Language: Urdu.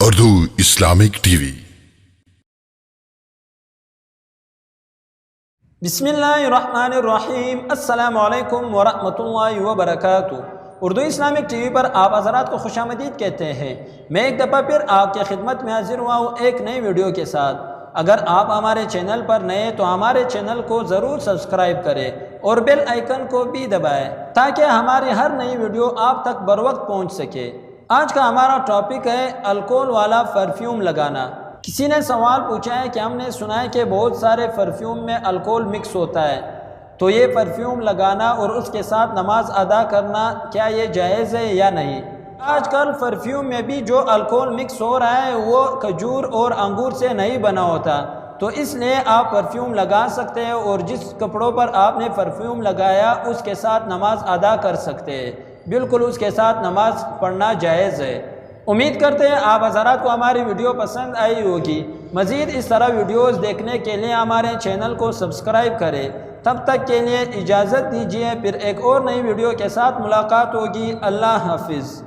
Urdu Islamic T V. بسم اللہ الرحمن الرحیم۔ السلام علیکم ورحمۃ اللہ وبرکاتہ۔ اردو اسلامک ٹی وی پر آپ حضرات کو خوش آمدید کہتے ہیں۔ میں ایک دفعہ پھر آپ کی خدمت میں حاضر ہوا ہوں ایک نئی ویڈیو کے ساتھ۔ اگر آپ ہمارے چینل پر نئے تو ہمارے چینل کو ضرور سبسکرائب کریں اور بیل آئیکن کو بھی دبائیں تاکہ ہماری ہر نئی ویڈیو آپ تک بروقت پہنچ سکے۔ آج کا ہمارا ٹاپک ہے الکوہل والا پرفیوم لگانا۔ کسی نے سوال پوچھا ہے کہ ہم نے سنا ہے کہ بہت سارے پرفیوم میں الکوہل مکس ہوتا ہے، تو یہ پرفیوم لگانا اور اس کے ساتھ نماز ادا کرنا کیا یہ جائز ہے یا نہیں؟ آج کل پرفیوم میں بھی جو الکوہل مکس ہو رہا ہے وہ کھجور اور انگور سے نہیں بنا ہوتا، تو اس لیے آپ پرفیوم لگا سکتے ہیں اور جس کپڑوں پر آپ نے پرفیوم لگایا اس کے ساتھ نماز ادا کر سکتے ہیں، بالکل اس کے ساتھ نماز پڑھنا جائز ہے۔ امید کرتے ہیں آپ حضرات کو ہماری ویڈیو پسند آئی ہوگی۔ مزید اس طرح ویڈیوز دیکھنے کے لیے ہمارے چینل کو سبسکرائب کریں۔ تب تک کے لیے اجازت دیجیے، پھر ایک اور نئی ویڈیو کے ساتھ ملاقات ہوگی۔ اللہ حافظ۔